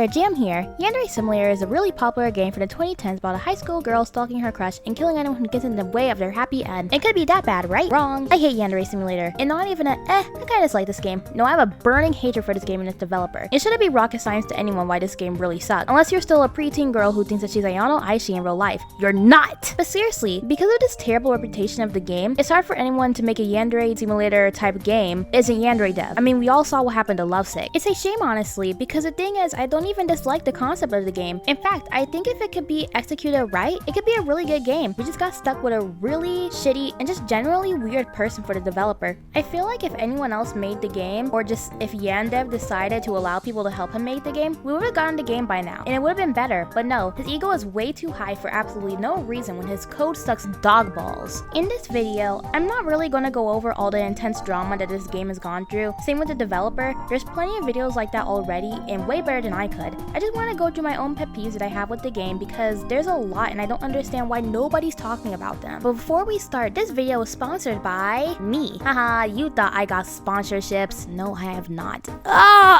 Alright, Jam here. Yandere Simulator is a really popular game from the 2010s about a high school girl stalking her crush and killing anyone who gets in the way of their happy end. It could be that bad, right? Wrong. I hate Yandere Simulator. And not even I kinda dislike this game. No, I have a burning hatred for this game and its developer. It shouldn't be rocket science to anyone why this game really sucks. Unless you're still a preteen girl who thinks that she's Ayano Aishi in real life. You're not! But seriously, because of this terrible reputation of the game, it's hard for anyone to make a Yandere Simulator type game isn't Yandere dev. I mean, we all saw what happened to Lovesick. It's a shame, honestly, because the thing is, I don't even dislike the concept of the game. In fact, I think if it could be executed right, it could be a really good game. We just got stuck with a really shitty and just generally weird person for the developer. I feel like if anyone else made the game, or just if Yandev decided to allow people to help him make the game, we would have gotten the game by now, and it would have been better. But no, his ego is way too high for absolutely no reason when his code sucks dog balls. In this video, I'm not really gonna go over all the intense drama that this game has gone through. Same with the developer, there's plenty of videos like that already, and way better than I could. I just want to go through my own pet peeves that I have with the game because there's a lot and I don't understand why nobody's talking about them. But before we start, this video is sponsored by me. Haha, you thought I got sponsorships. No, I have not.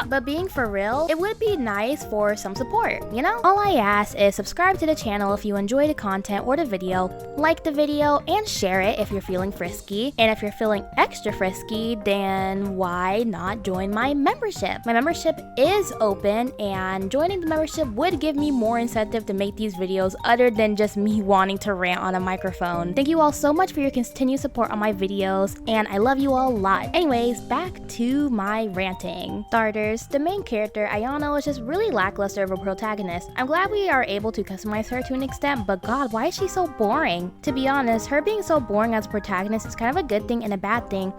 But being for real, it would be nice for some support, you know? All I ask is subscribe to the channel if you enjoy the content or the video, like the video, and share it if you're feeling frisky. And if you're feeling extra frisky, then why not join my membership? My membership is open, and joining the membership would give me more incentive to make these videos other than just me wanting to rant on a microphone. Thank you all so much for your continued support on my videos, and I love you all a lot. Anyways, back to my ranting. Starters, the main character, Ayano, is just really lackluster of a protagonist. I'm glad we are able to customize her to an extent, but god, why is she so boring? To be honest, her being so boring as a protagonist is kind of a good thing and a bad thing.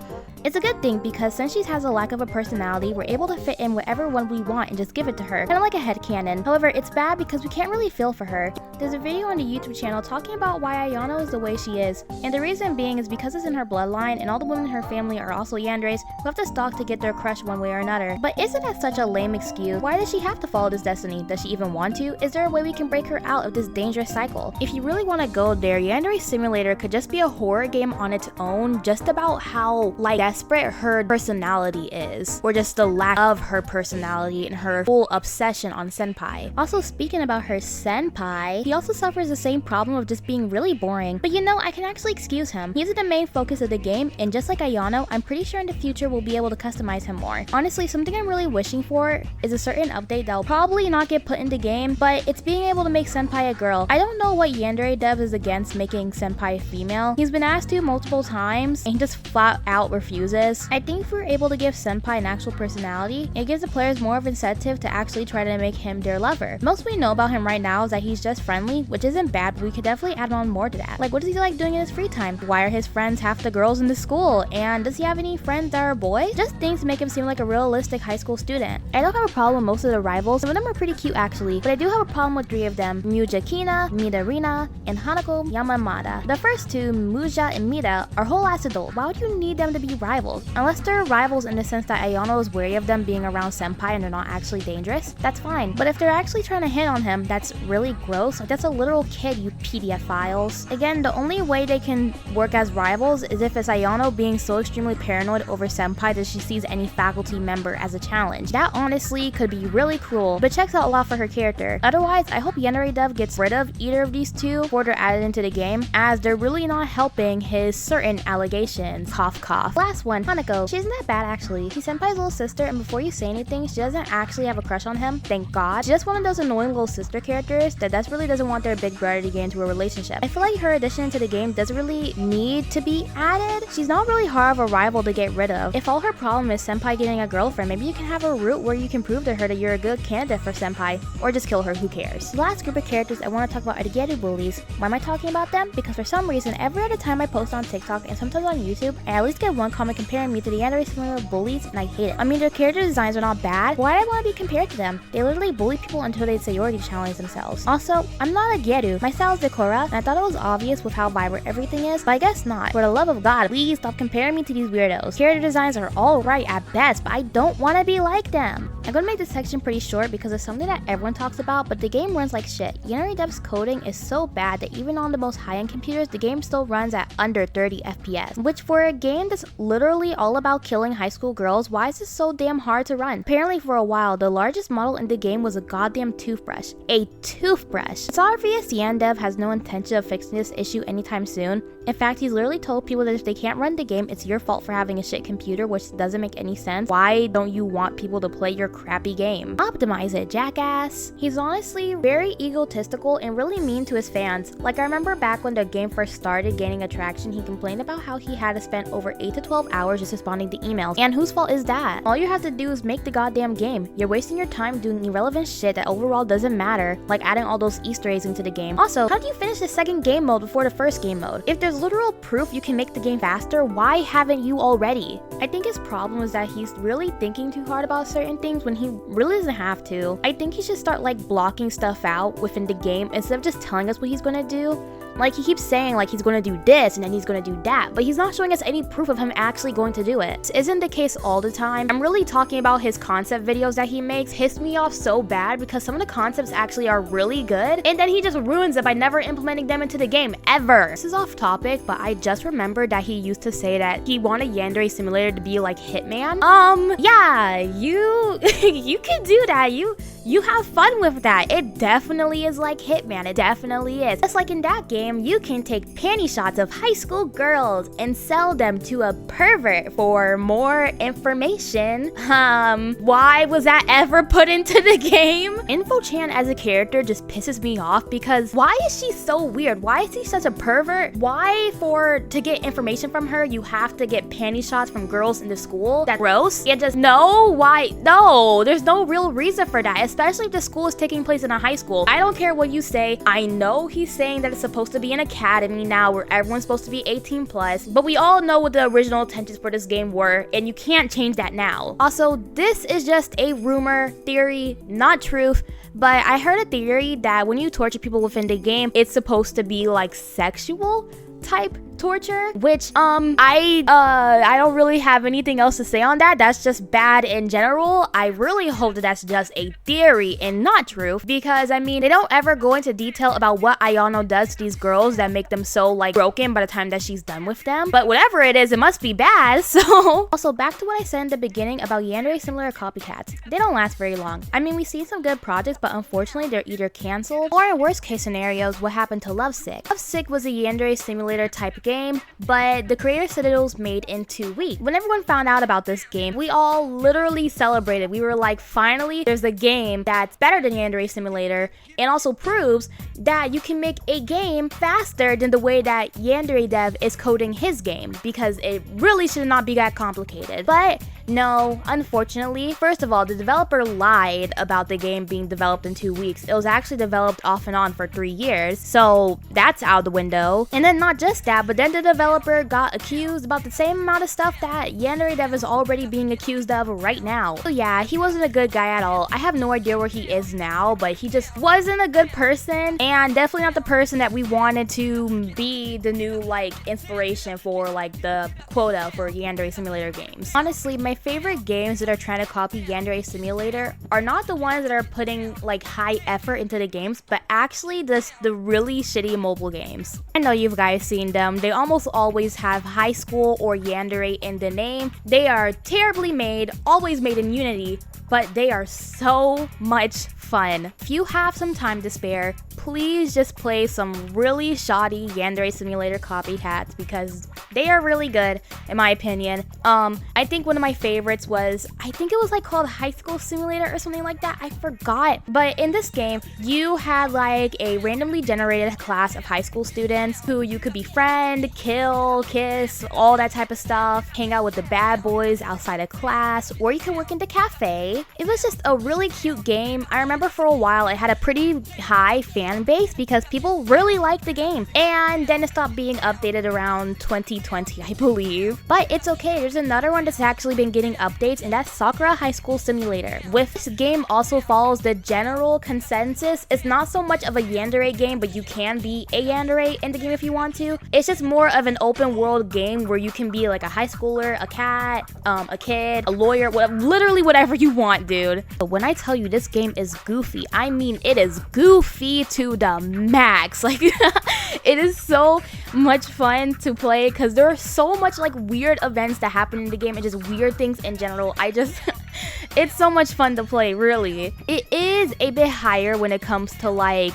It's a good thing because since she has a lack of a personality, we're able to fit in whatever one we want and just give it to her, kind of like a headcanon. However, it's bad because we can't really feel for her. There's a video on the YouTube channel talking about why Ayano is the way she is, and the reason being is because it's in her bloodline and all the women in her family are also Yanderes who have to stalk to get their crush one way or another. But isn't that such a lame excuse? Why does she have to follow this destiny? Does she even want to? Is there a way we can break her out of this dangerous cycle? If you really want to go there, Yandere Simulator could just be a horror game on its own, just about how desperate her personality is, or just the lack of her personality and her full obsession on senpai. Also, speaking about her senpai, he also suffers the same problem of just being really boring. But you know, I can actually excuse him. He's the main focus of the game, and just like Ayano, I'm pretty sure in the future we'll be able to customize him more. Honestly, something I'm really wishing for is a certain update that'll probably not get put in the game, but it's being able to make senpai a girl. I don't know what Yandere dev is against making senpai female. He's been asked to multiple times, and he just flat out refuses. I think if we're able to give senpai an actual personality, it gives the players more of an incentive to actually try to make him their lover. Most we know about him right now is that he's just friendly, which isn't bad, but we could definitely add on more to that. Like, what does he like doing in his free time? Why are his friends half the girls in the school? And does he have any friends that are boys? Just things to make him seem like a realistic high school student. I don't have a problem with most of the rivals. Some of them are pretty cute actually, but I do have a problem with 3 of them: Muja Kina, Midorina, and Hanako Yamamata. The first two, Muja and Mida, are whole ass adults. Why would you need them to be rivals? Unless they're rivals in the sense that Ayano is wary of them being around senpai and they're not actually dangerous, that's fine. But if they're actually trying to hit on him, that's really gross. Like, that's a literal kid, you PDF files. Again, the only way they can work as rivals is if it's Ayano being so extremely paranoid over senpai that she sees any faculty member as a challenge. That honestly could be really cruel, but checks out a lot for her character. Otherwise, I hope Yandere dev gets rid of either of these two before they're added into the game, as they're really not helping his certain allegations. Cough cough. Last one, Hanako. She isn't that bad actually. She's senpai's little sister, and before you say anything, she doesn't actually have a crush on him, thank god. She's just one of those annoying little sister characters that desperately doesn't want their big brother to get into a relationship. I feel like her addition into the game doesn't really need to be added. She's not really hard of a rival to get rid of. If all her problem is senpai getting a girlfriend, maybe you can have a route where you can prove to her that you're a good candidate for senpai, or just kill her, who cares. The last group of characters I want to talk about are the Gyaru bullies. Why am I talking about them? Because for some reason, every other time I post on TikTok and sometimes on YouTube, I at least get one comment comparing me to the Yandere Simulator bullies, and I hate it. I mean, their character designs are not bad, but why do I want to be compared to them? They literally bully people until they seniority challenge themselves. Also, I'm not a Gyaru. My style is Decora, and I thought it was obvious with how vibrant everything is, but I guess not. For the love of god, please stop comparing me to these weirdos. Character designs are alright at best, but I don't want to be like them. I'm gonna make this section pretty short because it's something that everyone talks about, but the game runs like shit. Yandere dev's coding is so bad that even on the most high-end computers, the game still runs at under 30 FPS, which for a game that's literally all about killing high school girls, why is this so damn hard to run? Apparently for a while, the largest model model in the game was a goddamn toothbrush. A toothbrush. It's obvious Yandev has no intention of fixing this issue anytime soon. In fact, he's literally told people that if they can't run the game, it's your fault for having a shit computer, which doesn't make any sense. Why don't you want people to play your crappy game? Optimize it, jackass. He's honestly very egotistical and really mean to his fans. Like, I remember back when the game first started gaining attraction, he complained about how he had to spend over 8 to 12 hours just responding to emails. And whose fault is that? All you have to do is make the goddamn game. You're wasting your time doing irrelevant shit that overall doesn't matter, like adding all those Easter eggs into the game. Also, how do you finish the second game mode before the first game mode? If there's literal proof you can make the game faster, why haven't you already? I think his problem is that he's really thinking too hard about certain things when he really doesn't have to. I think he should start like blocking stuff out within the game instead of just telling us what he's gonna do. Like, he keeps saying like he's gonna do this and then he's gonna do that, but he's not showing us any proof of him actually going to do it. This isn't the case all the time. I'm really talking about his concept videos that he makes piss me off so bad because some of the concepts actually are really good and then he just ruins it by never implementing them into the game ever. This is off topic, but I just remembered that he used to say that he wanted Yandere Simulator to be like Hitman. Yeah, you you can do that. You have fun with that. It definitely is like Hitman. It definitely is. Just like in that game, you can take panty shots of high school girls and sell them to a pervert for more information. Why was that ever put into the game? Info-chan as a character just pisses me off because why is she so weird? Why is she such a pervert? Why to get information from her, you have to get panty shots from girls in the school? That's gross. Yeah, just no. Why? No, there's no real reason for that. Especially if the school is taking place in a high school. I don't care what you say. I know he's saying that it's supposed to be an academy now where everyone's supposed to be 18 plus, but we all know what the original intentions for this game were, and you can't change that now. Also, this is just a rumor, theory, not truth, but I heard a theory that when you torture people within the game, it's supposed to be like sexual type torture, which I don't really have anything else to say on that. That's just bad in general. I really hope that that's just a theory and not truth, because I mean, they don't ever go into detail about what Ayano does to these girls that make them so like broken by the time that she's done with them, but whatever it is, it must be bad. So also, back to what I said in the beginning about Yandere Simulator copycats. They don't last very long. I mean, we see some good projects, but unfortunately they're either canceled or in worst case scenarios, what happened to Lovesick. Lovesick was a Yandere Simulator type game, but the creator said it was made in 2 weeks. When everyone found out about this game, we all literally celebrated. We were like, finally, there's a game that's better than Yandere Simulator and also proves that you can make a game faster than the way that Yandere Dev is coding his game, because it really should not be that complicated. But no, unfortunately, first of all, the developer lied about the game being developed in 2 weeks. It was actually developed off and on for 3 years, so that's out the window. And then not just that, but then the developer got accused about the same amount of stuff that Yandere Dev is already being accused of right now. So yeah, he wasn't a good guy at all. I have no idea where he is now, but he just wasn't a good person, and definitely not the person that we wanted to be the new like inspiration for like the quota for Yandere Simulator games. Honestly, my favorite games that are trying to copy Yandere Simulator are not the ones that are putting like high effort into the games, but actually the really shitty mobile games. I know you guys seen them. They almost always have high school or Yandere in the name. They are terribly made, always made in Unity, but they are so much fun. If you have some time to spare, please just play some really shoddy Yandere Simulator copycats because they are really good in my opinion. I think one of my favorites was, I think it was like called High School Simulator or something like that. I forgot. But in this game, you had like a randomly generated class of high school students who you could befriend, kill, kiss, all that type of stuff, hang out with the bad boys outside of class, or you could work in the cafe. It was just a really cute game. I remember for a while it had a pretty high fan base because people really liked the game, and then it stopped being updated around 2020, I believe. But it's okay, there's another one that's actually been getting updates, and that's Sakura High School Simulator. With this game also follows the general consensus. It's not so much of a Yandere game, but you can be a Yandere in the game if you want to. It's just more of an open world game where you can be like a high schooler, a cat, a kid, a lawyer, literally whatever you want, dude. But when I tell you this game is goofy, I mean it is goofy to the max. Like it is so much fun to play because there are so much like weird events that happen in the game and just weird things in general. It's so much fun to play, really. It is a bit higher when it comes to like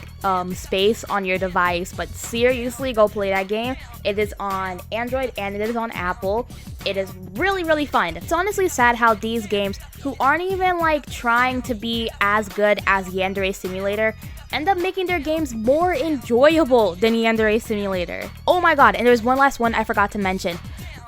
space on your device, but seriously, go play that game. It is on Android and it is on Apple. It is really, really fun. It's honestly sad how these games, who aren't even like trying to be as good as Yandere Simulator, end up making their games more enjoyable than Yandere Simulator. Oh my god, and there's one last one I forgot to mention.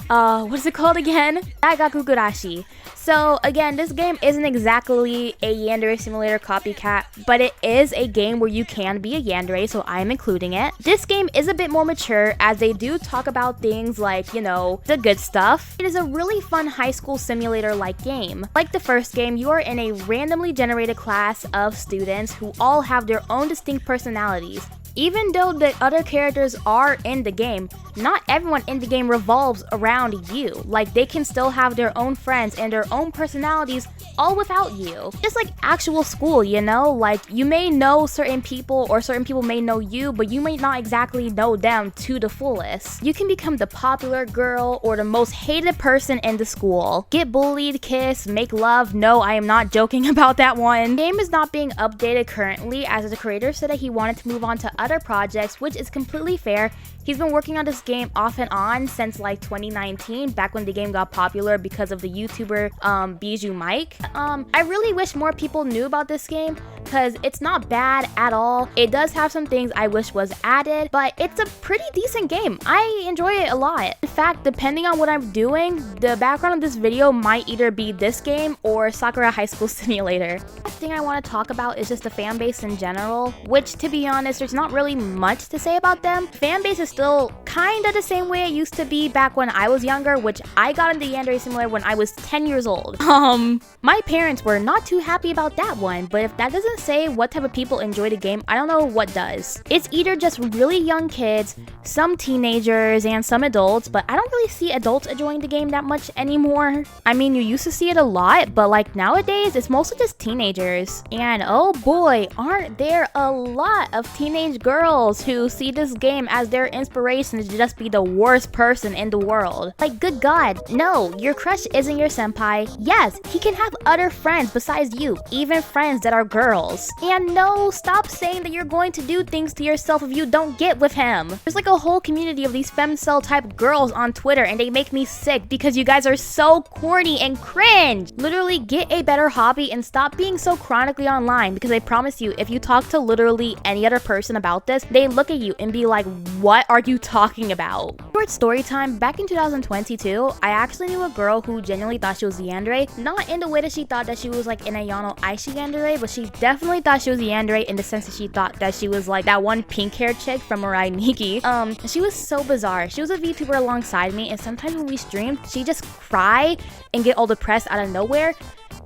What is it called again? Dagaku Gurashi. So again, this game isn't exactly a Yandere Simulator copycat, but it is a game where you can be a Yandere, so I'm including it. This game is a bit more mature as they do talk about things like, you know, the good stuff. It is a really fun high school simulator-like game. Like the first game, you are in a randomly generated class of students who all have their own distinct personalities. Even though the other characters are in the game, not everyone in the game revolves around you. Like, they can still have their own friends and their own personalities all without you. Just like actual school, you know? Like, you may know certain people or certain people may know you, but you may not exactly know them to the fullest. You can become the popular girl or the most hated person in the school. Get bullied, kiss, make love. No, I am not joking about that one. The game is not being updated currently as the creator said that he wanted to move on to other projects, which is completely fair. He's been working on this game off and on since like 2019, back when the game got popular because of the YouTuber Bijou Mike. I really wish more people knew about this game because it's not bad at all. It does have some things I wish was added, but it's a pretty decent game. I enjoy it a lot. In fact, depending on what I'm doing, the background of this video might either be this game or Sakura High School Simulator. The last thing I want to talk about is just the fan base in general, which to be honest, there's not really much to say about them. Fan base is still kind of the same way it used to be back when I was younger, which I got into Yandere Simulator when I was 10 years old. My parents were not too happy about that one, but if that doesn't say what type of people enjoy the game, I don't know what does. It's either just really young kids, some teenagers, and some adults, but I don't really see adults enjoying the game that much anymore. I mean, you used to see it a lot, but like nowadays, it's mostly just teenagers. And oh boy, aren't there a lot of teenage girls who see this game as their inspiration to just be the worst person in the world. Like, good god, no, your crush isn't your senpai. Yes, he can have other friends besides you, even friends that are girls. And no, stop saying that you're going to do things to yourself if you don't get with him. There's like a whole community of these femcel type girls on Twitter and they make me sick because you guys are so corny and cringe. Literally get a better hobby and stop being so chronically online, because I promise you, if you talk to literally any other person about this, they look at you and be like, what are you talking about? Short story time, back in 2022, I actually knew a girl who genuinely thought she was Yandere. Not in the way that she thought that she was like in a Yano Aishi Yandere, but she definitely thought she was Yandere in the sense that she thought that she was like that one pink-haired chick from Mirai Nikki. She was so bizarre. She was a VTuber alongside me, and sometimes when we streamed, she'd just cry and get all depressed out of nowhere.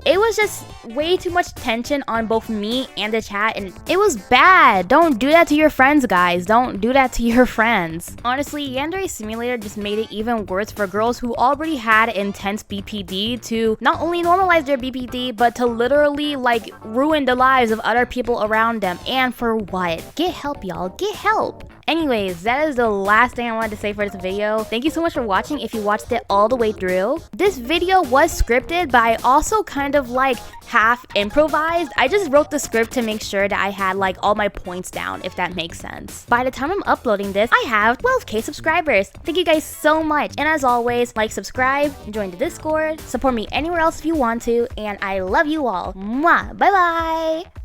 It was just way too much tension on both me and the chat, and it was bad. Don't do that to your friends, guys. Don't do that to your friends. Honestly, Yandere Simulator just made it even worse for girls who already had intense BPD to not only normalize their BPD, but to literally like ruin the lives of other people around them. And for what? Get help, y'all. Get help. Anyways, that is the last thing I wanted to say for this video. Thank you so much for watching if you watched it all the way through. This video was scripted, but I also kind of like half improvised. I just wrote the script to make sure that I had like all my points down, if that makes sense. By the time I'm uploading this, I have 12k subscribers. Thank you guys so much. And as always, like, subscribe, join the Discord, support me anywhere else if you want to, and I love you all. Mwah! Bye bye!